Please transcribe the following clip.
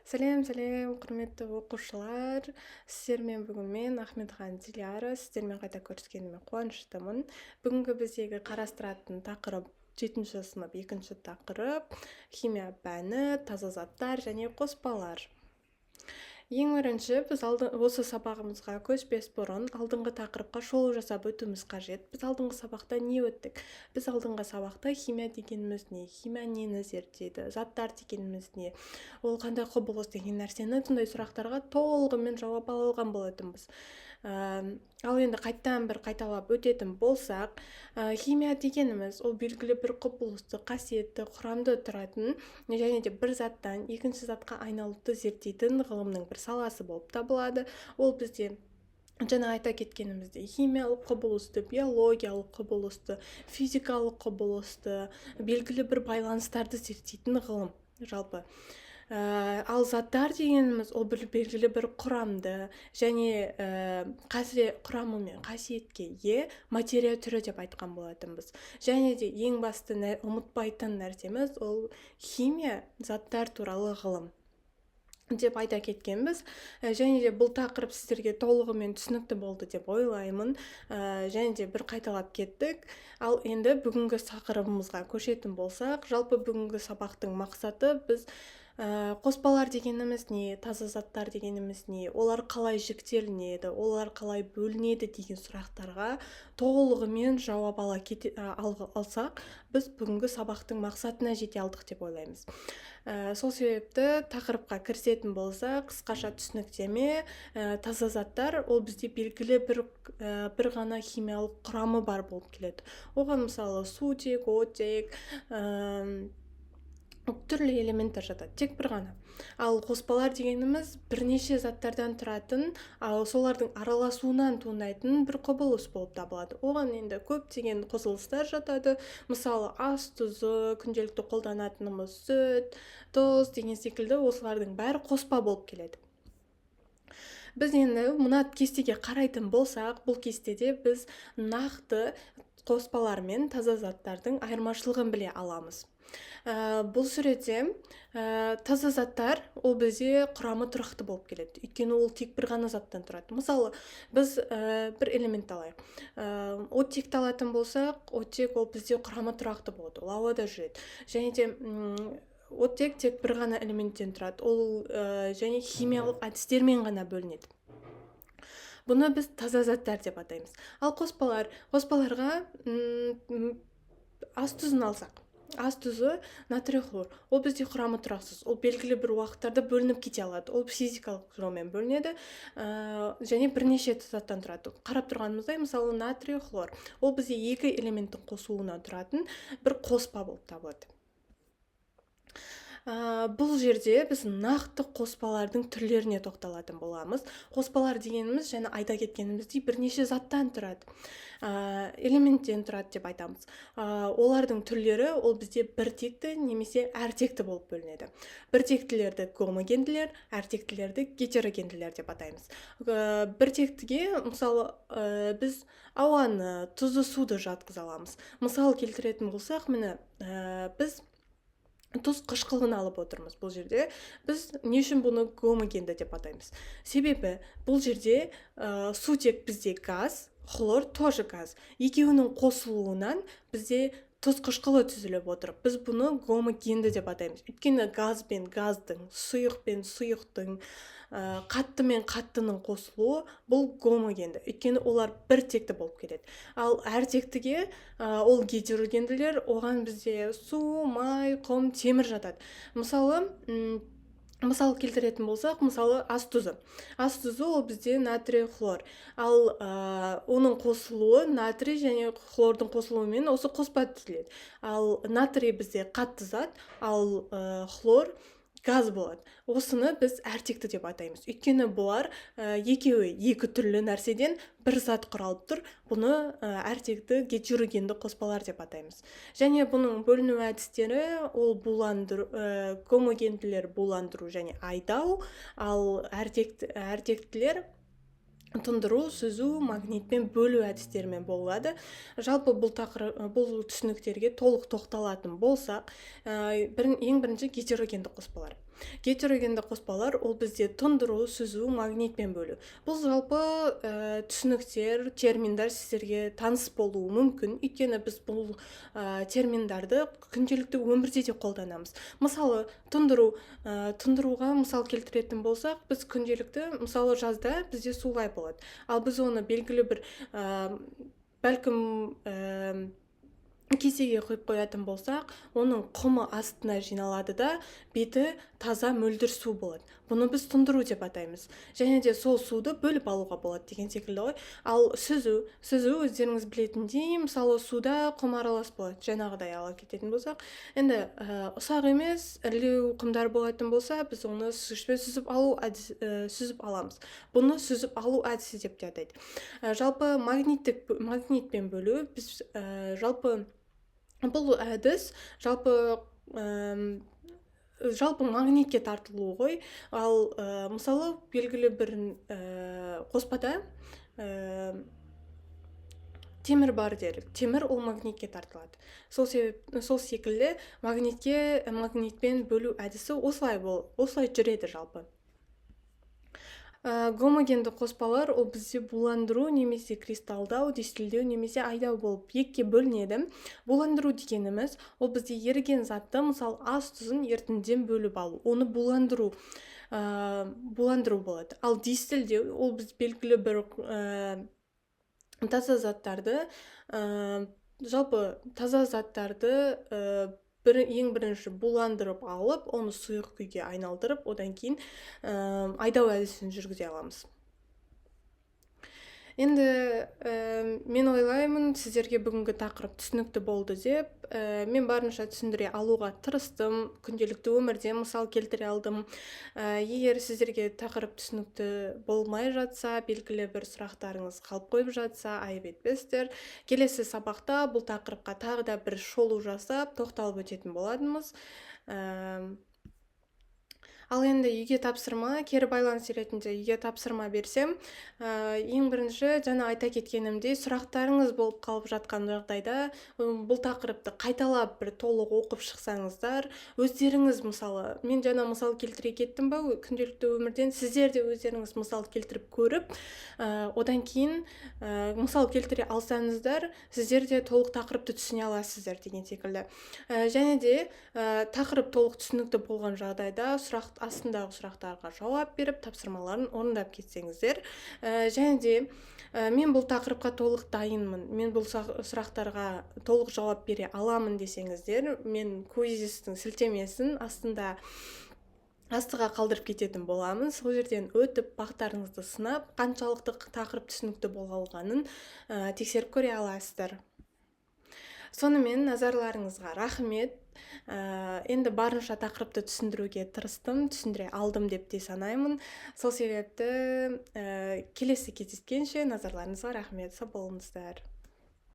Сәлем, құрметті оқушылар. Сіздермен бүгін мен Ахметхан Диляра. Сіздермен қайта көріскеніме қуаныштымын. Бүгінгі біздегі қарастыратын тақырып 7-ші сынып 2-ші тақырып химия пәні, таза заттар және қоспалар. Ең бірінші біз осы сабағымызға көшпес бұрын алдыңғы тақырыпқа шолу жасап өтуіміз қажет. Біз алдыңғы сабақта не өттік? Біз алдыңғы сабақта химия дегеніміз не? Химия нені зерттейді? Заттар дегеніміз не? Ол қандай құбылыс деген нәрсені тұндай сұрақтарға толығымен жауап ала алған болатынбыз. Ал енді қайталап өтетін болсақ, химия дегеніміз ол белгілі бір құбылысты, қасиетті, құрамды тұратын және де бір заттан екінші затқа айналуды зерттейтін ғылымның бір саласы болып табылады. Ол бізде жаңа айта кеткенімізде химиялық құбылысты, биологиялық құбылысты, физикалық құбылысты, белгілі бір байланыстарды зерттейтін ғылым жалпы. Ал заттар дегеніміз ол белгілі бір құрамды және құрамы мен қасиетке ие материя түрі деп айтқан болатынбыз. Және де ең басты ұмытпайтын нәрсеміз ол химия заттар туралы ғылым деп айта кеткенбіз. Және де бұл тақырып сіздерге толығымен түсінікті болды деп ойлаймын. Және де бір қайталап кеттік. Ал енді бүгінгі тақырыбымызға көшетін болсақ, жалпы бүгінгі сабақтың мақсаты біз қоспалар дегеніміз не, таза заттар дегеніміз не, олар қалай жіктелінеді, олар қалай бөлінеді деген сұрақтарға толығымен жауап алсақ, біз бүгінгі сабақтың мақсатына жете алдық деп ойлаймыз. Сол себепті тақырыпқа кірісетін болса, қысқаша түсініктеме, таза заттар ол бізде белгілі бір ғана химиялық құрамы бар болып келеді. Оған мысалы сутек, оттек, түрлі элементтер жатады, тек бір ғана. Ал қоспалар дегеніміз бірнеше заттардан тұратын, солардың араласуынан туындайтын бір құбылыс болып табылады. Оған енді көптеген қосылыстар жатады. Мысалы ас тұзы, күнделікті қолданатынымыз сүт, тұз деген секілді осылардың бәрі қоспа болып келеді. Біз енді мына кестеге қарайтын болсақ, бұл кестеде біз нақты қоспалар мен таза заттардың айырмашылығын біле аламыз. Бұл сүреде таза заттар ол бізде құрамы тұрақты болып келеді. Өйткені ол тек бір ғана заттан тұрады. Мысалы, біз бір элемент алайық. Оттекті алатын болсақ, оттек ол бізде құрамы тұрақты болады. Ол ауада жүреді. Және де оттек тек бір ғана элементтен тұрады. Ол және химиялық әдістермен ғана бөлінеді. Бұны біз таза заттар деп атаймыз. Ал қоспаларға ас тұзын алсақ. Ас тұзы натрий хлор. Ол бізде құрамы тұрақсыз. Ол белгілі бір уақыттарда бөлініп кете алады. Ол физикалық жолмен бөлінеді және бірнеше заттан тұрады. Қарап тұрғанымыздай, мысалы натрий хлор. Ол бізде екі элементтің қосылуынан тұратын бір қоспа болып табылады. Бұл жерде біз нақты қоспалардың түрлеріне тоқталатын боламыз. Қоспалар дегеніміз және айта кеткеніміздей бірнеше заттан тұрады. Элементтен тұрады деп айтамыз. Олардың түрлері ол бізде біртекті немесе әртекті болып бөлінеді. Біртектілерді гомогенділер, әртектілерді гетерогенділер деп атаймыз. Біртектіге мысалы біз ауаны, тұзды суды жатқыза аламыз. Мысал келтіретін болсақ, міне біз тұз қышқылын алып отырмыз. Бұл жерде біз не үшін бұны гомогенді деп атаймыз? Себебі бұл жерде сутек бізде газ, хлор тоже газ. Екеуінің қосылуынан бізде тұз қышқылы түзіліп отыр. Біз бұны гомогенді деп атаймыз. Өйткені газ бен газдың, сұйық пен сұйықтың, қатты мен қаттының қосылуы бұл гомогенді. Өйткені олар бір текті болып келеді. Ал әртектіге ол гетерогенділер, оған бізде су, май, құм, темір жатады. Мысал келтіретін болсақ, мысалы ас тұзы. Ас тұзы ол бізде натрий хлор. Ал оның қосылуы натрий және хлордың қосылуымен осы қоспа түзіледі. Ал натрий бізде қатты зат, ал хлор газ болады. Осыны біз әртекті деп атаймыз. Өйткені бұлар екеуі екі түрлі нәрседен бір зат құралып тұр. Бұны әртекті гетерогенді қоспалар деп атаймыз. Және бұның бөліну әдістері ол гомогенділер буландыру және айдау, ал әртектілер тұндыру, сүзу, магнитпен бөлу әдістерімен болады. Жалпы бұл түсініктерге толық тоқталатын болсақ, ең бірінші гетерогенді қоспалар. гетерогенді қоспалар ол бізде тұндыру, сүзу, магнитпен бөлу. Бұл жалпы түсініктер, терминдар сіздерге таныс болуы мүмкін, өйткені біз бұл терминдарды күнделікті өмірде де қолданамыз. Мысалы, тұндыруға мысал келтіретін болсақ, біз күнделікті, мысалы жазда бізде сулай болады. Ал біз оны белгілі бір бәлкім кесеге құйып қоятын болсақ, оның құмы астына жиналады да, беті таза мөлдір су болады. Бұны біз тұндыру деп атаймыз. Және де сол суды бөліп алуға болады деген секілді ғой. Ал сүзу өздеріңіз білетіндей, мысалы суда құм аралас болады. Жаңағыдай ала кететін болсақ, енді ұсақ емес, ірілеу құмдар болатын болса, біз оны сүзгішпен сүзіп аламыз. Бұны сүзіп алу әдісі деп те атайды. Жалпы магнитпен бөлу, біз жалпы бұл әдіс жалпы магнитке тартылу ғой. Ал мысалы белгілі бір қоспада темір бар делік. Темір ол магнитке тартылады. Сол секілді магнитпен бөлу әдісі осылай жүреді жалпы. Гомогенді қоспалар ол бізде буландыру немесе кристалдау, дистилдеу немесе айдау болып екіге бөлінеді. Буландыру дегеніміз ол бізде еріген затты, мысалы ас тұзын ерітіндіден бөліп алу. Оны буландыру болады. Ал дистилдеу ол біз белгілі бір таза заттарды ең бірінші буландырып алып, оны сұйық күйге айналдырып, одан кейін айдау әдісін жүргізе аламыз. Енді мен ойлаймын, сіздерге бүгінгі тақырып түсінікті болды деп. Мен барынша түсіндіре алуға тырыстым, күнделікті өмірде мысал келтіре алдым. Егер сіздерге тақырып түсінікті болмай жатса, белгілі бір сұрақтарыңыз қалып қойып жатса, айып етпестер. Келесі сабақта бұл тақырыпқа тағы да бір шолу жасап, тоқталып өтетін боладымыз. Ал енді үйге тапсырма, кері байланыс ретінде үйге тапсырма берсем, ең бірінші жаңа айта кеткенімдей, сұрақтарыңыз болып қалып жатқан жағдайда, бұл тақырыпты қайталап бір толық оқып шықсаңыздар, өздеріңіз мысалы, мен жаңа мысал келтіре кеттім ба, күнделікті өмірден сіздер де өздеріңіз мысал келтіріп көріп, одан кейін мысал келтіре алсаңыздар, сіздер де толық тақырыпты түсіне аласыздар деген секілді. Және де тақырып толық түсінікті болған жағдайда астындағы сұрақтарға жауап беріп, тапсырмаларын орындап кетсеңіздер. Және де мен бұл тақырыпқа толық дайынмын, мен бұл сұрақтарға толық жауап бере аламын десеңіздер, мен квизистің сілтемесін астыға қалдырып кететін боламын. Сол жерден өтіп, бақтарыңызды сынап, қаншалықты тақырып түсінікті болғанын тексеріп көре аласыздар. Сонымен назарларыңызға рахмет. Енді барынша тақырыпты түсіндіруге тырыстым, түсіндіре алдым деп те санаймын. Сол себепті келесі кездескенше назарларыңызға рахмет. Сау болыңыздар.